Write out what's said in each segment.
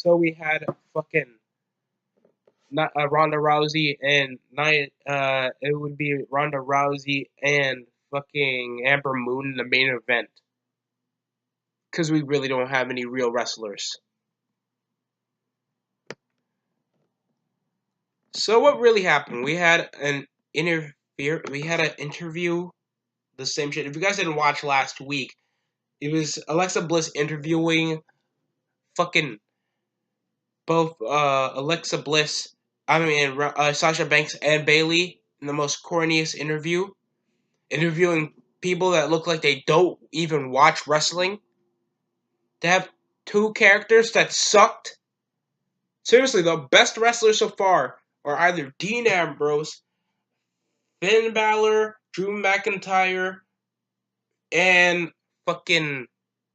So we had fucking not Ronda Rousey and it would be Ronda Rousey and fucking Amber Moon in the main event because we really don't have any real wrestlers. So what really happened? We had an interview, the same shit. If you guys didn't watch last week, it was Alexa Bliss interviewing fucking both Alexa Bliss, Sasha Banks and Bailey in the most corniest interview, interviewing people that look like they don't even watch wrestling. To have two characters that sucked. Seriously, the best wrestlers so far are either Dean Ambrose, Finn Balor, Drew McIntyre, and fucking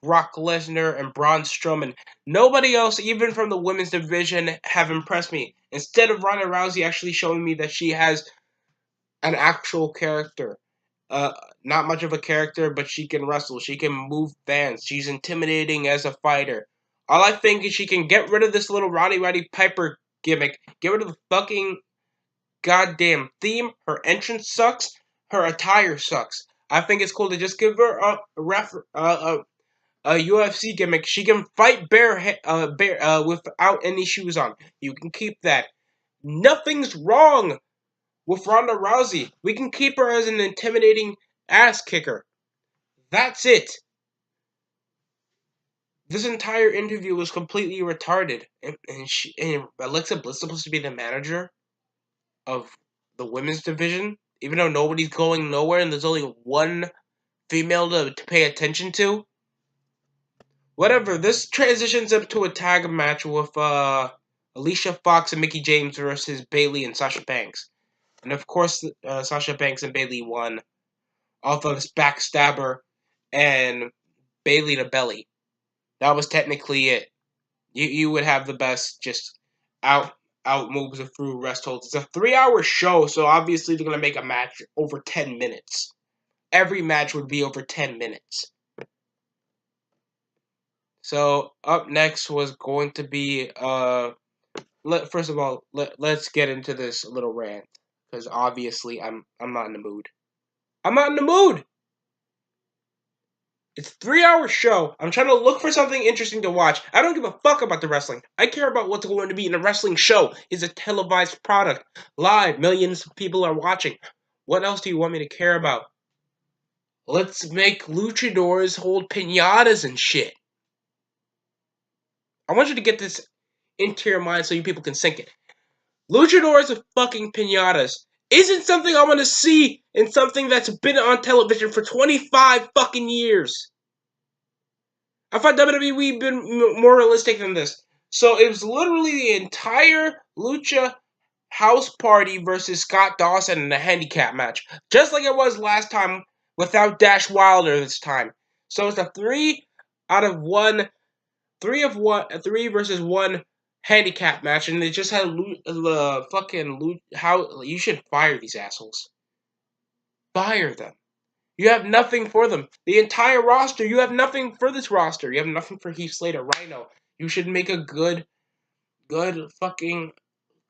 Brock Lesnar and Braun Strowman. Nobody else, even from the women's division, have impressed me. Instead of Ronda Rousey actually showing me that she has an actual character. Uh, Not much of a character, but she can wrestle. She can move fans. She's intimidating as a fighter. All I think is she can get rid of this little Roddy Piper gimmick. Get rid of the fucking goddamn theme. Her entrance sucks. Her attire sucks. I think it's cool to just give her a UFC gimmick. She can fight without any shoes on. You can keep that. Nothing's wrong with Ronda Rousey. We can keep her as an intimidating ass kicker. That's it. This entire interview was completely retarded. And Alexa Bliss is supposed to be the manager of the women's division, even though nobody's going nowhere and there's only one female to pay attention to. Whatever, this transitions up to a tag match with Alicia Fox and Mickie James versus Bailey and Sasha Banks. And of course, Sasha Banks and Bailey won off of this backstabber and Bailey to belly. That was technically it. You would have the best just out moves through rest holds. It's a 3-hour show, so obviously they're gonna make a match over 10 minutes. Every match would be over 10 minutes. So up next was going to be first of all, let's get into this little rant because obviously I'm not in the mood. I'm not in the mood. It's a 3-hour show. I'm trying to look for something interesting to watch. I don't give a fuck about the wrestling. I care about what's going to be in a wrestling show. It's a televised product. Live, millions of people are watching. What else do you want me to care about? Let's make luchadors hold piñatas and shit. I want you to get this into your mind so you people can sink it. Luchadors with fucking piñatas isn't something I want to see in something that's been on television for 25 fucking years. I thought WWE been more realistic than this. So it was literally the entire Lucha House Party versus Scott Dawson in a handicap match. Just like it was last time without Dash Wilder this time. So it's a 3 versus 1 handicap match, and they just had how you should fire these assholes. Fire them. You have nothing for them. The entire roster, you have nothing for this roster. You have nothing for Heath Slater, Rhino. You should make a good fucking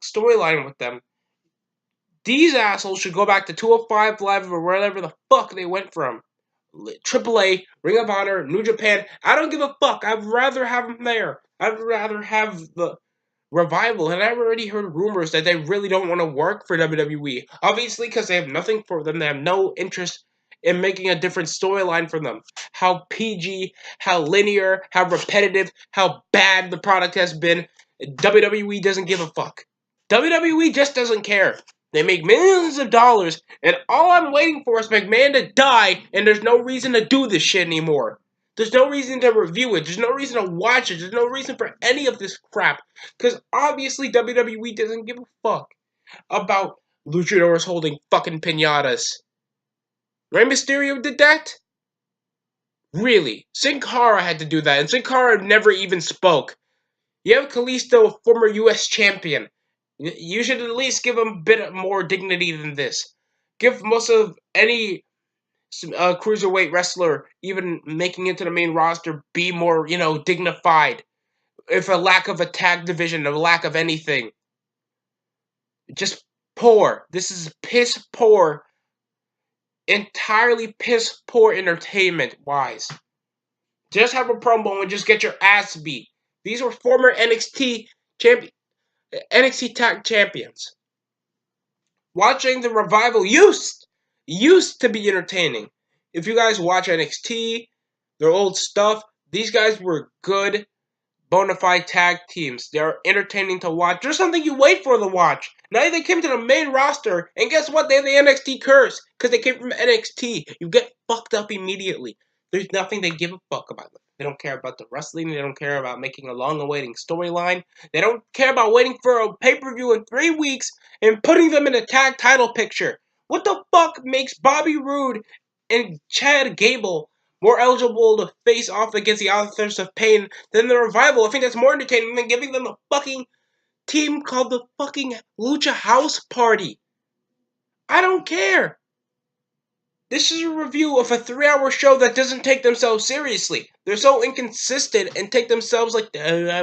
storyline with them. These assholes should go back to 205 Live or wherever the fuck they went from. AAA, Ring of Honor, New Japan. I don't give a fuck. I'd rather have them there. I'd rather have the Revival, and I've already heard rumors that they really don't want to work for WWE. Obviously, because they have nothing for them. They have no interest in making a different storyline for them. How PG, how linear, how repetitive, how bad the product has been. WWE doesn't give a fuck. WWE just doesn't care. They make millions of dollars, and all I'm waiting for is McMahon to die, and there's no reason to do this shit anymore. There's no reason to review it. There's no reason to watch it. There's no reason for any of this crap. Because obviously WWE doesn't give a fuck about luchadors holding fucking piñatas. Rey Mysterio did that? Really? Sin Cara had to do that, and Sin Cara never even spoke. You have Kalisto, a former US champion. You should at least give him a bit more dignity than this. Give most of any cruiserweight wrestler, even making it to the main roster, be more, dignified. if a lack of a tag division, a lack of anything. Just poor. This is piss poor. Entirely piss poor entertainment wise. Just have a promo and just get your ass beat. These were former NXT tag champions. Watching the Revival used to be entertaining. If you guys watch NXT, their old stuff, these guys were good, bona fide tag teams. They're entertaining to watch. There's something you wait for to watch. Now they came to the main roster, and guess what? They have the NXT curse because they came from NXT. You get fucked up immediately. There's nothing they give a fuck about them. They don't care about the wrestling. They don't care about making a long-awaiting storyline. They don't care about waiting for a pay-per-view in 3 weeks and putting them in a tag title picture. What the fuck makes Bobby Roode and Chad Gable more eligible to face off against the Authors of Pain than the Revival? I think that's more entertaining than giving them a fucking team called the fucking Lucha House Party. I don't care. This is a review of a 3-hour show that doesn't take themselves seriously. They're so inconsistent and take themselves like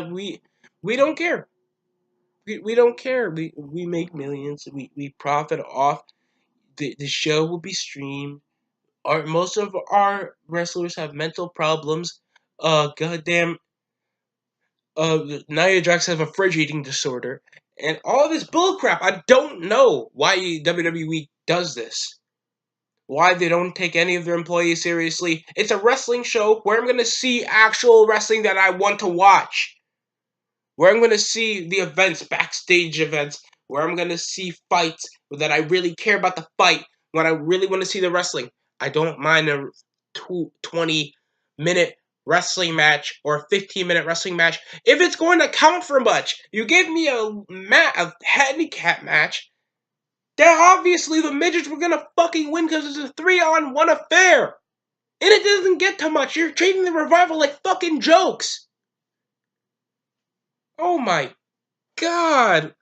we don't care. We don't care. We make millions. We profit off. The show will be streamed. Most of our wrestlers have mental problems. Goddamn. Nia Jax has a fridge eating disorder. And all this bullcrap. I don't know why WWE does this. Why they don't take any of their employees seriously. It's a wrestling show where I'm going to see actual wrestling that I want to watch. Where I'm going to see the events, backstage events. Where I'm going to see fights that I really care about the fight. When I really want to see the wrestling. I don't mind a 20-minute wrestling match or a 15-minute wrestling match if it's going to count for much. You give me a handicap match, then obviously the midgets were gonna fucking win because it's a 3-on-1 affair. And it doesn't get to much. You're treating the Revival like fucking jokes. Oh my god.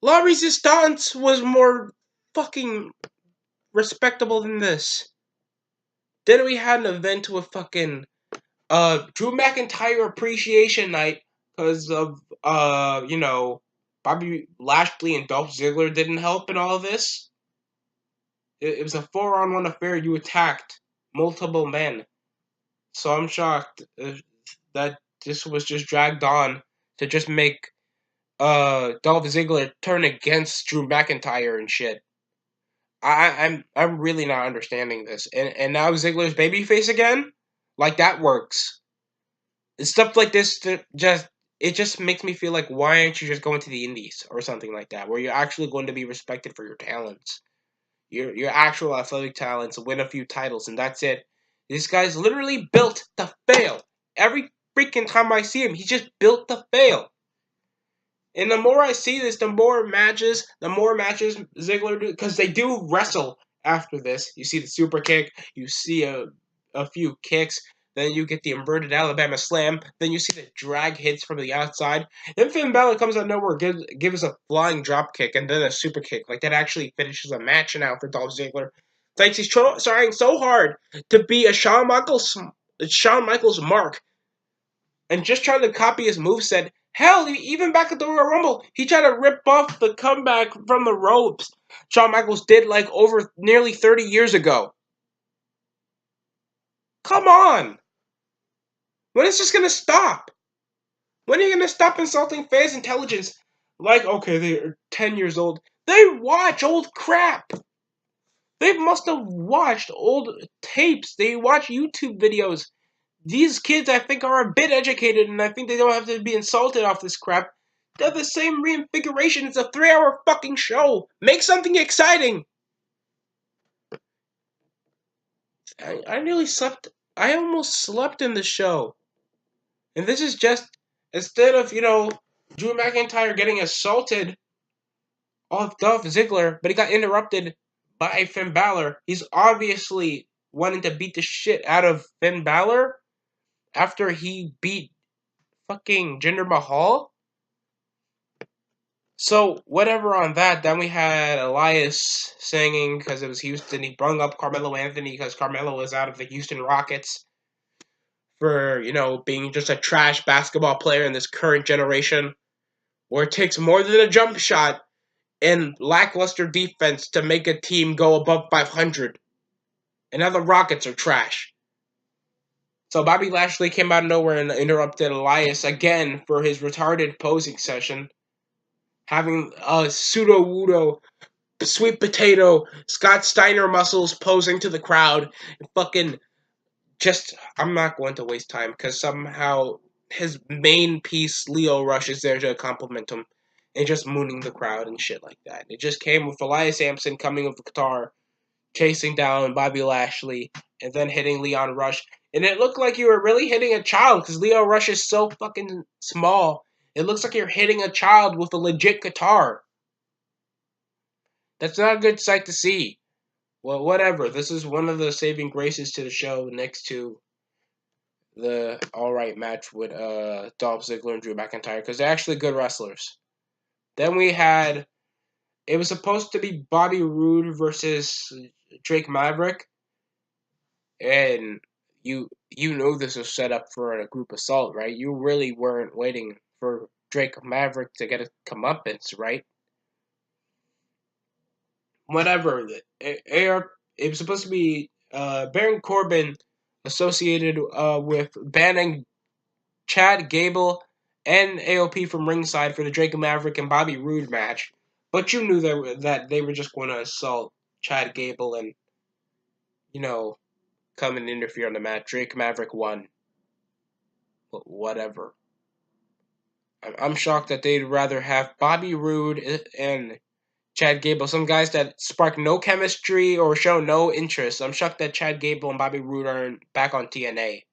La Resistance was more fucking respectable than this. Then we had an event with fucking Drew McIntyre Appreciation Night because of Bobby Lashley and Dolph Ziggler didn't help in all of this. It was a 4-on-1 affair. You attacked multiple men. So I'm shocked that this was just dragged on to just make Dolph Ziggler turn against Drew McIntyre and shit. I'm really not understanding this. And now Ziggler's babyface again? Like that works. Stuff like this just makes me feel like, why aren't you just going to the indies or something like that, where you're actually going to be respected for your talents, your actual athletic talents, win a few titles, and that's it. This guy's literally built to fail. Every freaking time I see him, he's just built to fail. And the more I see this, the more matches Ziggler do, because they do wrestle after this. You see the super kick, you see a few kicks, then you get the inverted Alabama slam, then you see the drag hits from the outside. Then Finn Balor comes out of nowhere, gives a flying drop kick, and then a super kick. Like, that actually finishes a match now for Dolph Ziggler. It's like he's trying so hard to be a Shawn Michaels mark, and just trying to copy his moveset. Hell, even back at the Royal Rumble, he tried to rip off the comeback from the ropes Shawn Michaels did like over nearly 30 years ago. Come on! When is this gonna stop? When are you gonna stop insulting fans' intelligence? Like, okay, they're 10 years old. They watch old crap! They must have watched old tapes. They watch YouTube videos. These kids, I think, are a bit educated, and I think they don't have to be insulted off this crap. They have the same reinvigoration. It's a 3-hour fucking show. Make something exciting. I nearly slept. I almost slept in the show. And this is just, instead of, Drew McIntyre getting assaulted off Dolph Ziggler, but he got interrupted by Finn Balor. He's obviously wanting to beat the shit out of Finn Balor after he beat fucking Jinder Mahal. So, whatever on that. Then we had Elias singing because it was Houston. He brung up Carmelo Anthony because Carmelo was out of the Houston Rockets. for, being just a trash basketball player in this current generation, where it takes more than a jump shot and lackluster defense to make a team go above 500. And now the Rockets are trash. So Bobby Lashley came out of nowhere and interrupted Elias again for his retarded posing session, having a pseudo-wudo, sweet potato, Scott Steiner muscles posing to the crowd. Fucking I'm not going to waste time because somehow his main piece, Lio Rush, is there to compliment him and just mooning the crowd and shit like that. It just came with Elias Sampson coming with the guitar, chasing down Bobby Lashley, and then hitting Leon Rush. And it looked like you were really hitting a child because Lio Rush is so fucking small. It looks like you're hitting a child with a legit guitar. That's not a good sight to see. Well, whatever. This is one of the saving graces to the show next to the alright match with Dolph Ziggler and Drew McIntyre because they're actually good wrestlers. Then we had, it was supposed to be Bobby Roode versus Drake Maverick, and you know this was set up for a group assault, right? You really weren't waiting for Drake Maverick to get a comeuppance, right? Whatever. It was supposed to be Baron Corbin associated with banning Chad Gable and AOP from ringside for the Drake Maverick and Bobby Roode match. But you knew that they were just going to assault Chad Gable and, come and interfere on the match. Drake Maverick won. But whatever. I'm shocked that they'd rather have Bobby Roode and Chad Gable, some guys that spark no chemistry or show no interest. I'm shocked that Chad Gable and Bobby Roode are back on TNA.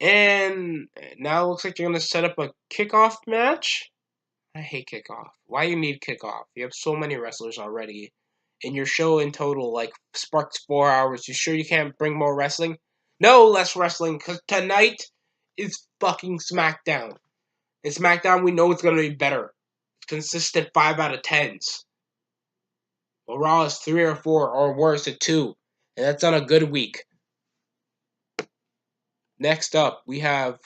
And now it looks like you're going to set up a kickoff match? I hate kickoff. Why you need kickoff? You have so many wrestlers already. And your show in total, sparks 4 hours. You sure you can't bring more wrestling? No less wrestling, because tonight is fucking SmackDown. And SmackDown, we know it's going to be better. Consistent 5 out of 10s. Well, Raw is 3 or 4, or worse at 2. And that's on a good week. Next up, we have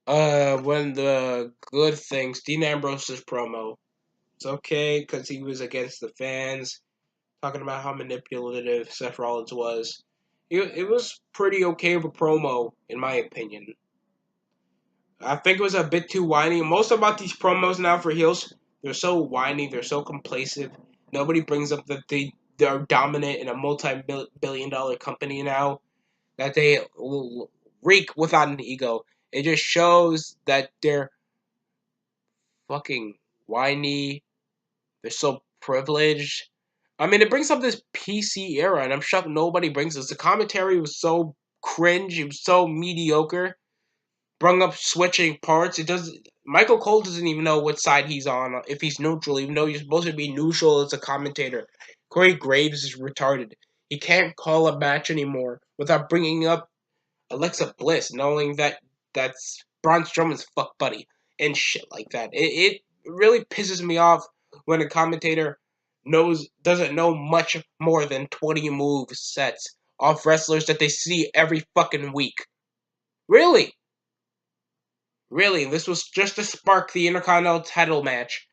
one of the good things, Dean Ambrose's promo. It's okay because he was against the fans, talking about how manipulative Seth Rollins was. It was pretty okay of a promo, in my opinion. I think it was a bit too whiny. Most about these promos now for heels, they're so whiny, they're so complacent. Nobody brings up that they're dominant in a multi-billion-dollar company now, that they reek without an ego. It just shows that they're fucking whiny. They're so privileged. I mean, it brings up this PC era, and I'm shocked nobody brings this. The commentary was so cringe. It was so mediocre. Brought up switching parts. Michael Cole doesn't even know what side he's on, if he's neutral, even though you're supposed to be neutral as a commentator. Corey Graves is retarded. He can't call a match anymore without bringing up Alexa Bliss, knowing that that's Braun Strowman's fuck buddy and shit like that. It really pisses me off when a commentator doesn't know much more than 20 move sets off wrestlers that they see every fucking week. Really, this was just to spark the Intercontinental title match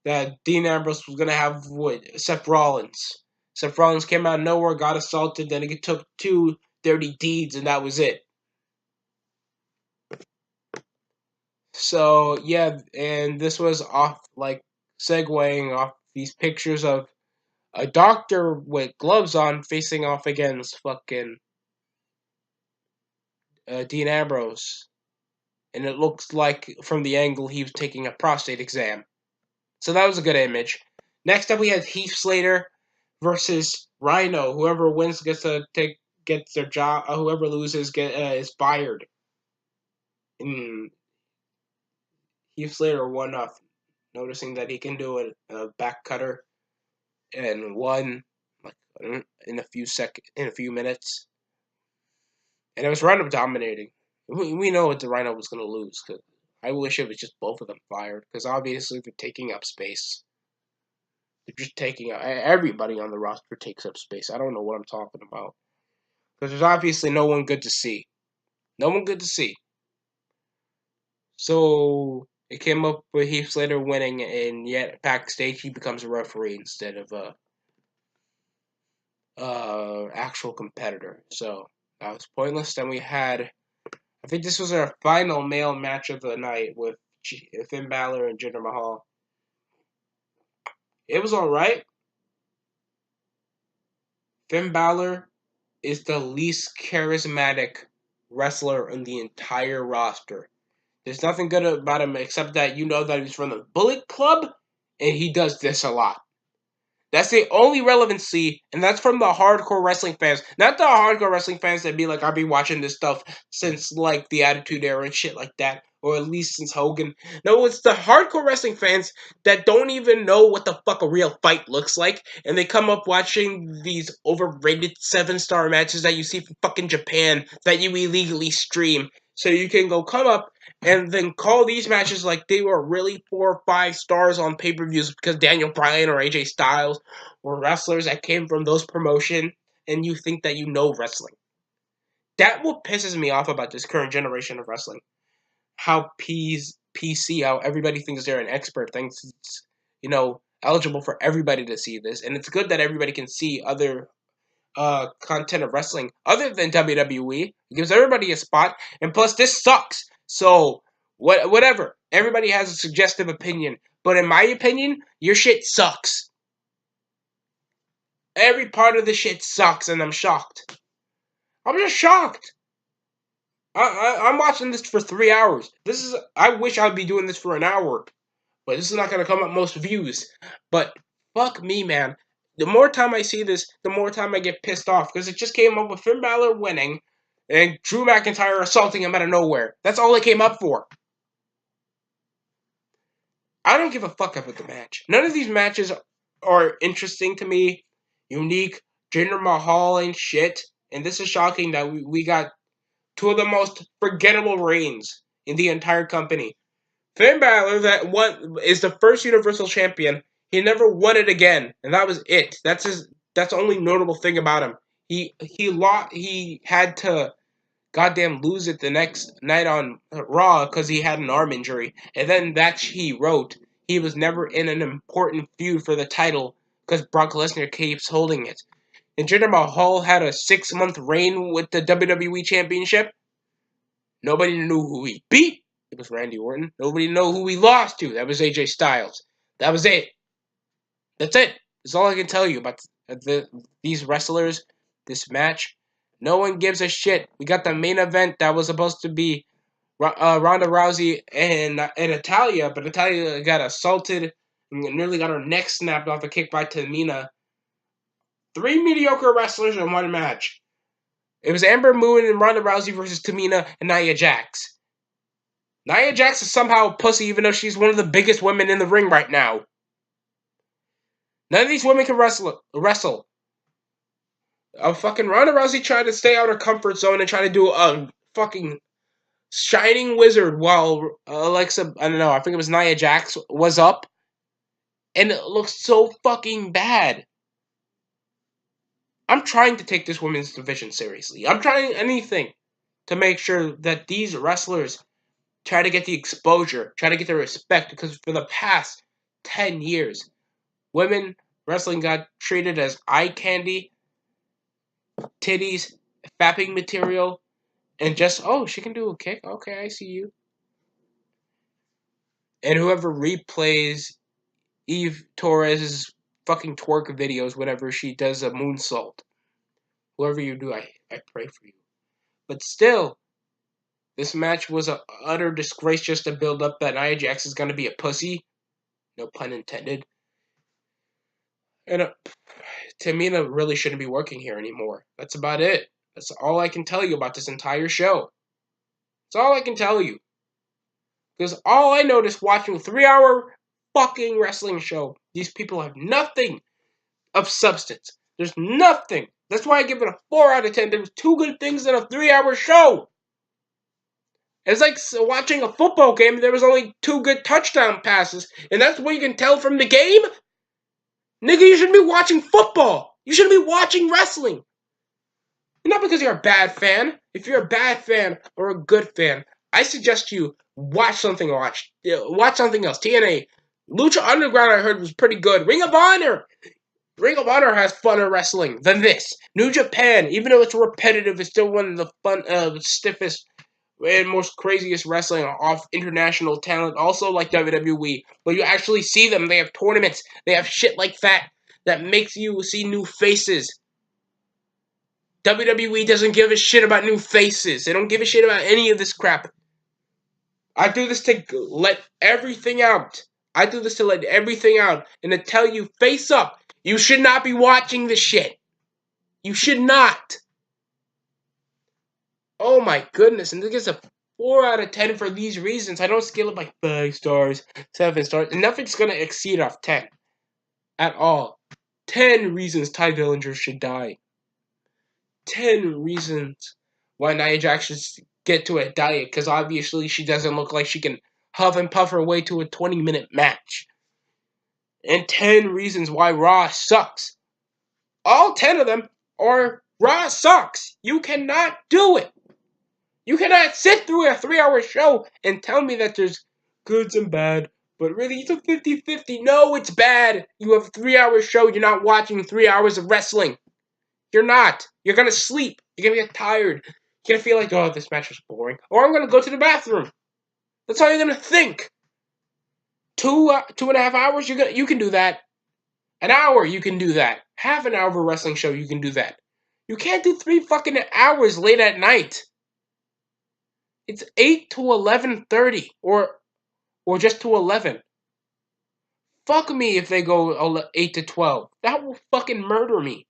that Dean Ambrose was gonna have with Seth Rollins. Seth Rollins came out of nowhere, got assaulted, then he took 2 dirty deeds, and that was it. So yeah, and this was segueing off these pictures of a doctor with gloves on facing off against fucking Dean Ambrose, and it looks like from the angle he was taking a prostate exam. So that was a good image. Next up, we had Heath Slater versus Rhino. Whoever wins gets their job. Whoever loses is fired. And Heath Slater won off, noticing that he can do a back cutter and won in a few minutes. And it was Rhino dominating. We know what the Rhino was going to lose. Cause I wish it was just both of them fired. Because obviously they're taking up space. They're just taking up... Everybody on the roster takes up space. I don't know what I'm talking about. Because there's obviously no one good to see. No one good to see. So it came up with Heath Slater winning, and yet backstage he becomes a referee instead of a actual competitor. So that was pointless. Then we had, I think this was our final male match of the night with Finn Balor and Jinder Mahal. It was alright. Finn Balor is the least charismatic wrestler in the entire roster. There's nothing good about him except that you know that he's from the Bullet Club, and he does this a lot. That's the only relevancy, and that's from the hardcore wrestling fans. Not the hardcore wrestling fans that be like, I've been watching this stuff since, like, the Attitude Era and shit like that. Or at least since Hogan. No, it's the hardcore wrestling fans that don't even know what the fuck a real fight looks like. And they come up watching these overrated 7-star matches that you see from fucking Japan that you illegally stream. So you can go come up and then call these matches like they were really 4 or 5 stars on pay-per-views because Daniel Bryan or AJ Styles were wrestlers that came from those promotion, and you think that you know wrestling. That what pisses me off about this current generation of wrestling. How PC, how everybody thinks they're an expert, thinks it's, eligible for everybody to see this. And it's good that everybody can see other content of wrestling other than WWE. It gives everybody a spot, and plus this sucks. So whatever. Everybody has a suggestive opinion, but in my opinion, your shit sucks. Every part of the shit sucks, and I'm shocked. I'm just shocked. I'm watching this for 3 hours. I wish I'd be doing this for an hour, but this is not gonna come up most views. But fuck me, man. The more time I see this, the more time I get pissed off because it just came up with Finn Balor winning and Drew McIntyre assaulting him out of nowhere. That's all it came up for. I don't give a fuck about the match. None of these matches are interesting to me, unique. Jinder Mahal ain't shit, and this is shocking that we got two of the most forgettable reigns in the entire company. Finn Balor is the first Universal Champion. He never won it again, and that was it. That's the only notable thing about him. He had to goddamn lose it the next night on Raw because he had an arm injury. And then that he wrote, he was never in an important feud for the title because Brock Lesnar keeps holding it. And Jinder Mahal had a 6-month reign with the WWE Championship. Nobody knew who he beat. It was Randy Orton. Nobody knew who he lost to. That was AJ Styles. That was it. That's it. That's all I can tell you about these wrestlers, this match. No one gives a shit. We got the main event that was supposed to be Ronda Rousey and Natalya, but Natalya got assaulted and nearly got her neck snapped off a kick by Tamina. 3 mediocre wrestlers in one match. It was Amber Moon and Ronda Rousey versus Tamina and Nia Jax. Nia Jax is somehow a pussy even though she's one of the biggest women in the ring right now. None of these women can wrestle. Fucking Ronda Rousey tried to stay out of her comfort zone and try to do a fucking Shining Wizard while Alexa, I don't know, I think it was Nia Jax, was up. And it looks so fucking bad. I'm trying to take this women's division seriously. I'm trying anything to make sure that these wrestlers try to get the exposure, try to get the respect, because for the past 10 years, women wrestling got treated as eye candy, titties, fapping material, and just, oh, she can do a kick? Okay, I see you. And whoever replays Eve Torres's fucking twerk videos whenever she does a moonsault. Whoever you do, I pray for you. But still, this match was an utter disgrace just to build up that Nia Jax is going to be a pussy. No pun intended. And Tamina really shouldn't be working here anymore. That's about it. That's all I can tell you about this entire show. That's all I can tell you. Because all I noticed watching a 3-hour fucking wrestling show, these people have nothing of substance. There's nothing. That's why I give it a 4 out of 10. There's 2 good things in a 3-hour show. It's like watching a football game. There was only 2 good touchdown passes. And that's what you can tell from the game? Nigga, you shouldn't be watching football. You shouldn't be watching wrestling. Not because you're a bad fan. If you're a bad fan or a good fan, I suggest you watch something. Watch something else. TNA, Lucha Underground, I heard was pretty good. Ring of Honor. Ring of Honor has funner wrestling than this. New Japan, even though it's repetitive, is still one of the stiffest and most craziest wrestling off international talent. Also like WWE, but you actually see them. They have tournaments. They have shit like that makes you see new faces. WWE doesn't give a shit about new faces. They don't give a shit about any of this crap. I do this to let everything out. I do this to let everything out and to tell you, face up, you should not be watching this shit. You should not. Oh my goodness, and this gets a 4 out of 10 for these reasons. I don't scale it by 5 stars, 7 stars, and nothing's going to exceed off 10 at all. 10 reasons Ty Dillinger should die. 10 reasons why Nia Jax should get to a diet, because obviously she doesn't look like she can huff and puff her way to a 20-minute match. And 10 reasons why Raw sucks. All 10 of them are Raw sucks. You cannot do it. You cannot sit through a 3-hour show and tell me that there's goods and bad, but really it's a 50-50. No, it's bad. You have a 3-hour show. You're not watching 3 hours of wrestling. You're not. You're going to sleep. You're going to get tired. You're going to feel like, oh, this match was boring. Or I'm going to go to the bathroom. That's all you're going to think. 2.5 hours, you can do that. An hour, you can do that. Half an hour of a wrestling show, you can do that. You can't do 3 fucking hours late at night. It's 8 to 11:30 or just to 11. Fuck me if they go 8 to 12. That will fucking murder me.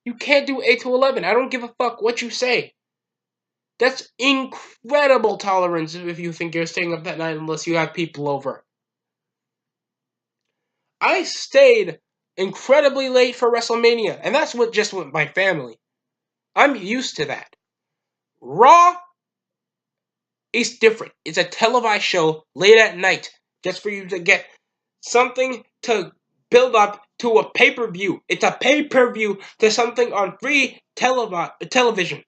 You can't do 8 to 11. I don't give a fuck what you say. That's incredible tolerance if you think you're staying up that night unless you have people over. I stayed incredibly late for WrestleMania, and that's just with my family. I'm used to that. Raw is different. It's a televised show late at night just for you to get something to build up to a pay-per-view. It's a pay-per-view to something on free television.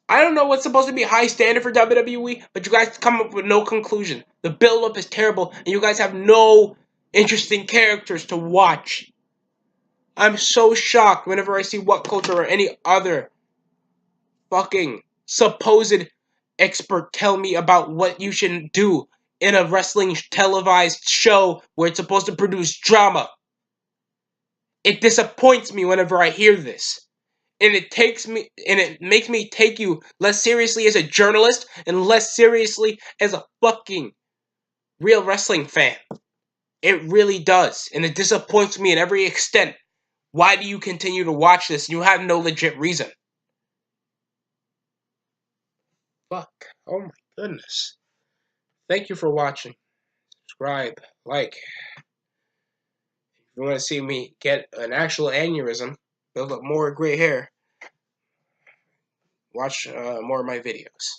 I don't know what's supposed to be high standard for WWE, but you guys come up with no conclusion. The build-up is terrible, and you guys have no interesting characters to watch. I'm so shocked whenever I see What Culture or any other fucking supposed expert tell me about what you should do in a wrestling televised show where it's supposed to produce drama. It disappoints me whenever I hear this. And it makes me take you less seriously as a journalist and less seriously as a fucking real wrestling fan. It really does. And it disappoints me in every extent. Why do you continue to watch this? You have no legit reason. Fuck. Oh my goodness. Thank you for watching. Subscribe. Like. If you want to see me get an actual aneurysm, build up more gray hair, watch more of my videos.